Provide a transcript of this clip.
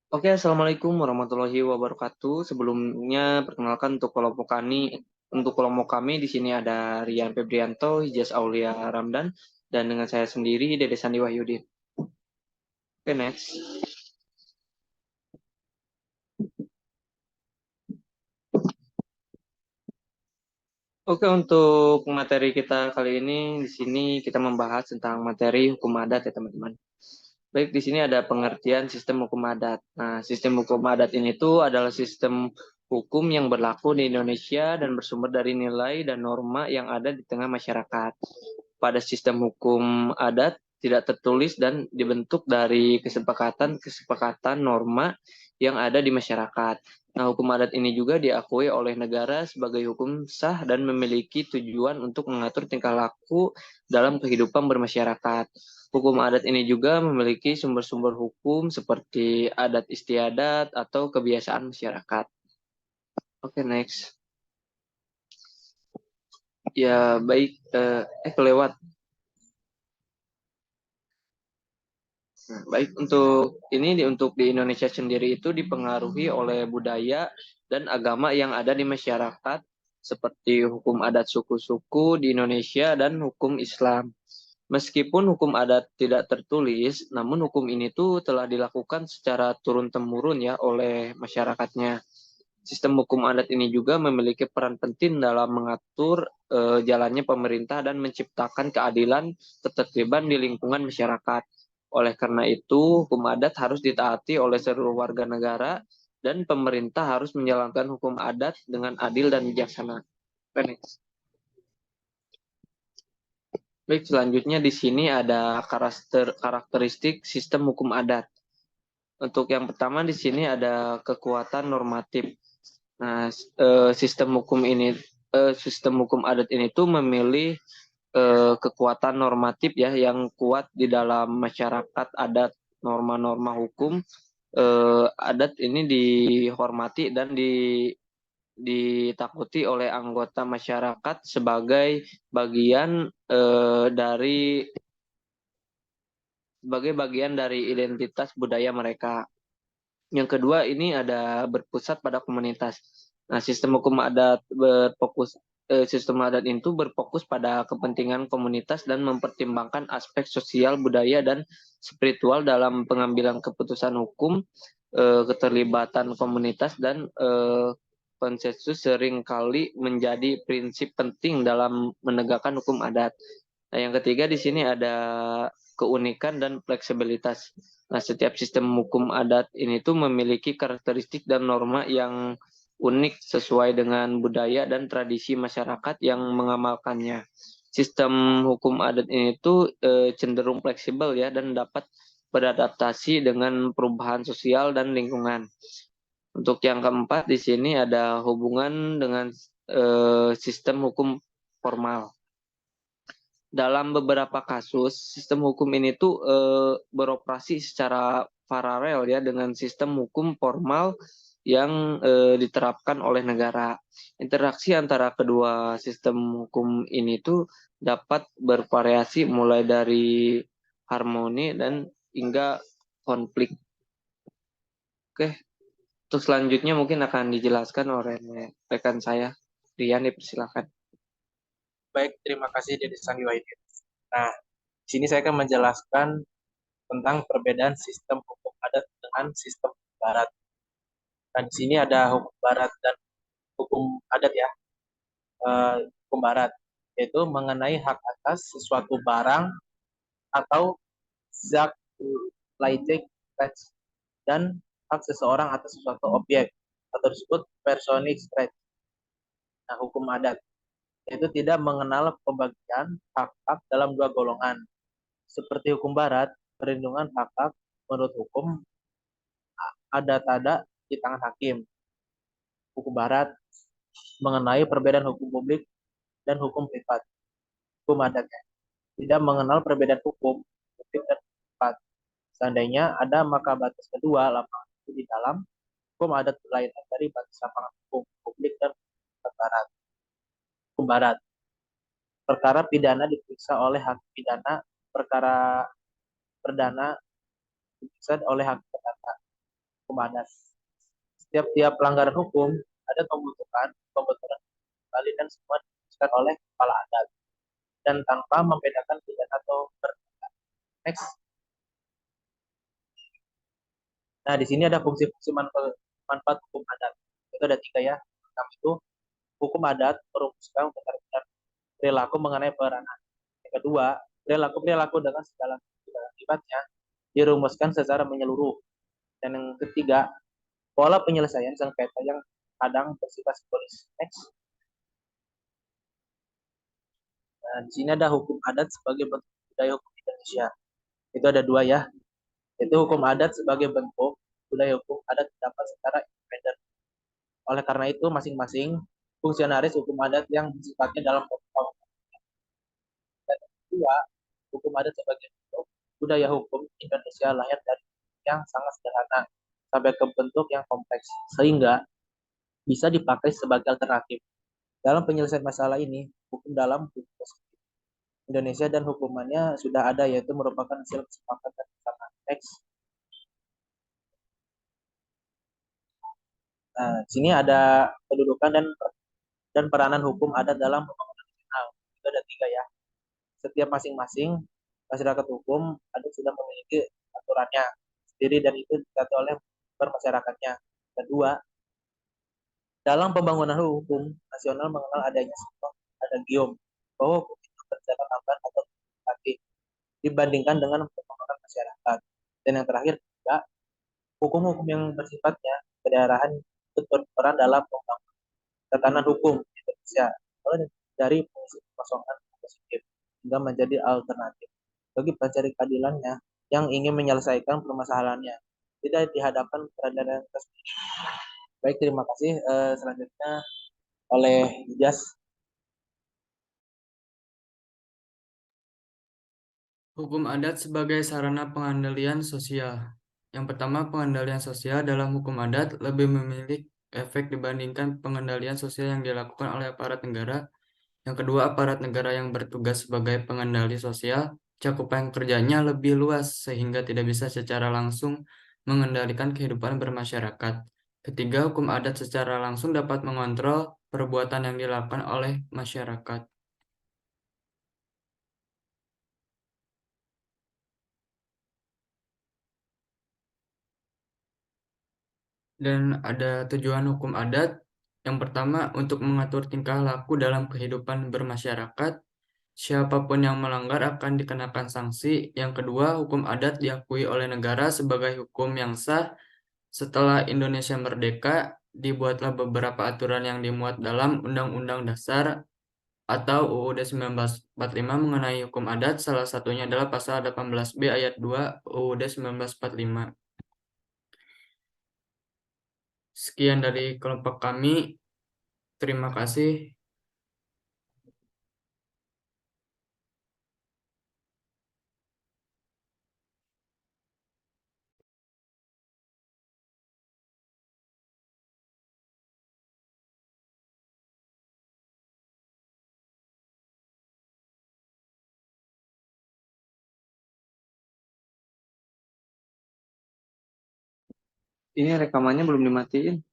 Oke, Assalamualaikum warahmatullahi wabarakatuh. Sebelumnya, perkenalkan untuk kelompok kami di sini ada Rian Febrianto, Hijaz Aulia Ramdan, dan dengan saya sendiri, Dede Sandi Wahyudin. Oke, next. Oke, untuk materi kita kali ini, di sini kita membahas tentang materi hukum adat ya, teman-teman. Baik, di sini ada pengertian sistem hukum adat. Nah, sistem hukum adat ini tuh adalah sistem hukum yang berlaku di Indonesia dan bersumber dari nilai dan norma yang ada di tengah masyarakat. Pada sistem hukum adat tidak tertulis dan dibentuk dari kesepakatan norma yang ada di masyarakat. Nah, hukum adat ini juga diakui oleh negara sebagai hukum sah dan memiliki tujuan untuk mengatur tingkah laku dalam kehidupan bermasyarakat. Hukum adat ini juga memiliki sumber-sumber hukum seperti adat istiadat atau kebiasaan masyarakat. Oke, next. Ya, baik. Kelewat. Nah, baik, untuk di Indonesia sendiri itu dipengaruhi oleh budaya dan agama yang ada di masyarakat seperti hukum adat suku-suku di Indonesia dan hukum Islam. Meskipun hukum adat tidak tertulis, namun hukum ini tuh telah dilakukan secara turun-temurun ya oleh masyarakatnya. Sistem hukum adat ini juga memiliki peran penting dalam mengatur jalannya pemerintah dan menciptakan keadilan ketertiban di lingkungan masyarakat. Oleh karena itu, hukum adat harus ditaati oleh seluruh warga negara dan pemerintah harus menjalankan hukum adat dengan adil dan bijaksana. Baik, selanjutnya di sini ada karakteristik sistem hukum adat. Untuk yang pertama di sini ada kekuatan normatif. Nah, sistem hukum adat ini tuh memilih kekuatan normatif ya yang kuat di dalam masyarakat adat. Norma-norma hukum adat ini dihormati dan ditakuti oleh anggota masyarakat sebagai bagian dari identitas budaya mereka. Yang kedua ini ada berpusat pada komunitas. Nah, sistem adat itu berfokus pada kepentingan komunitas dan mempertimbangkan aspek sosial, budaya, dan spiritual dalam pengambilan keputusan hukum. Keterlibatan komunitas dan konsensus seringkali menjadi prinsip penting dalam menegakkan hukum adat. Nah, yang ketiga di sini ada keunikan dan fleksibilitas. Nah, setiap sistem hukum adat ini tuh memiliki karakteristik dan norma yang unik sesuai dengan budaya dan tradisi masyarakat yang mengamalkannya. Sistem hukum adat ini tuh cenderung fleksibel ya dan dapat beradaptasi dengan perubahan sosial dan lingkungan. Untuk yang keempat di sini ada hubungan dengan sistem hukum formal. Dalam beberapa kasus, sistem hukum ini tuh beroperasi secara paralel ya dengan sistem hukum formal yang diterapkan oleh negara. Interaksi antara kedua sistem hukum ini tuh dapat bervariasi mulai dari harmoni dan hingga konflik. Oke, untuk selanjutnya mungkin akan dijelaskan oleh rekan saya, Rian, dipersilakan. Baik, terima kasih Dede Sandi Wahidin. Nah, di sini saya akan menjelaskan tentang perbedaan sistem hukum adat dengan sistem hukum barat. Nah, di sini ada hukum barat dan hukum adat ya. Hukum barat yaitu mengenai hak atas sesuatu barang atau zat laicik dan hak seseorang atas sesuatu objek atau disebut personik right. Nah, hukum adat yaitu tidak mengenal pembagian hak-hak dalam dua golongan. Seperti hukum barat, perlindungan hak-hak menurut hukum adat di tangan hakim. Hukum barat mengenai perbedaan hukum publik dan hukum privat. Hukum adatnya tidak mengenal perbedaan hukum publik dan privat. Seandainya ada maka batas kedua lapangan itu di dalam hukum adat berlainan dari batas lapangan hukum publik dan hukum barat. Hukum barat perkara pidana diperiksa oleh hakim pidana, perkara perdana diperiksa oleh hakim perdata. hukum adat. Setiap pelanggaran hukum ada pembentukan kembali dan semua diputuskan oleh kepala adat dan tanpa membedakan pidana atau perdata. Next. Nah, di sini ada fungsi-fungsi manfaat hukum adat. Itu ada 3 ya. Pertama itu hukum adat merumuskan ketertiban perilaku mengenai peranan. Yang kedua, perilaku dengan segala akibatnya dirumuskan secara menyeluruh. Dan yang ketiga, pola penyelesaian sengketa yang kadang bersifat simbolis. Next. Nah, di sini ada hukum adat sebagai bentuk budaya hukum Indonesia. Itu ada 2 ya. Itu hukum adat sebagai bentuk budaya hukum adat dapat secara independen. Oleh karena itu, masing-masing fungsionaris hukum adat yang sifatnya dalam dan kedua, hukum adat sebagai bentuk budaya hukum Indonesia lahir dari yang sangat sederhana sampai ke bentuk yang kompleks, sehingga bisa dipakai sebagai alternatif. Dalam penyelesaian masalah ini, hukum dalam hukum Indonesia dan hukumannya sudah ada, yaitu merupakan hasil kesepakatan bersama. Next. Nah, sini ada kedudukan dan peranan hukum adat dalam pembangunan nasional. Itu ada 3 ya. Setiap masing-masing masyarakat hukum adat sudah memiliki aturannya sendiri dan itu diatur oleh bermasyarakatnya. Kedua, dalam pembangunan hukum nasional mengenal adanya sebuah adagium bahwa hukum itu berjalan lambat atau terhati dibandingkan dengan pembangunan masyarakat. Dan yang terakhir juga hukum-hukum yang bersifatnya kedaerahan ikut berperan dalam pembangunan tatanan hukum Indonesia dari fungsi kekosongan positif hingga menjadi alternatif bagi pencari keadilannya yang ingin menyelesaikan permasalahannya tidak dihadapkan peradilan resmi. Baik, terima kasih. Selanjutnya oleh Jas. Hukum adat sebagai sarana pengendalian sosial. Yang pertama, pengendalian sosial dalam hukum adat lebih memiliki efek dibandingkan pengendalian sosial yang dilakukan oleh aparat negara. Yang kedua, aparat negara yang bertugas sebagai pengendali sosial, cakupan kerjanya lebih luas sehingga tidak bisa secara langsung mengendalikan kehidupan bermasyarakat. Ketiga, hukum adat secara langsung dapat mengontrol perbuatan yang dilakukan oleh masyarakat. Dan ada tujuan hukum adat. Yang pertama, untuk mengatur tingkah laku dalam kehidupan bermasyarakat. Siapapun yang melanggar akan dikenakan sanksi. Yang kedua, hukum adat diakui oleh negara sebagai hukum yang sah. Setelah Indonesia merdeka, dibuatlah beberapa aturan yang dimuat dalam Undang-Undang Dasar atau UUD 1945 mengenai hukum adat. Salah satunya adalah pasal 18B ayat 2 UUD 1945. Sekian dari kelompok kami. Terima kasih. Ini rekamannya belum dimatiin.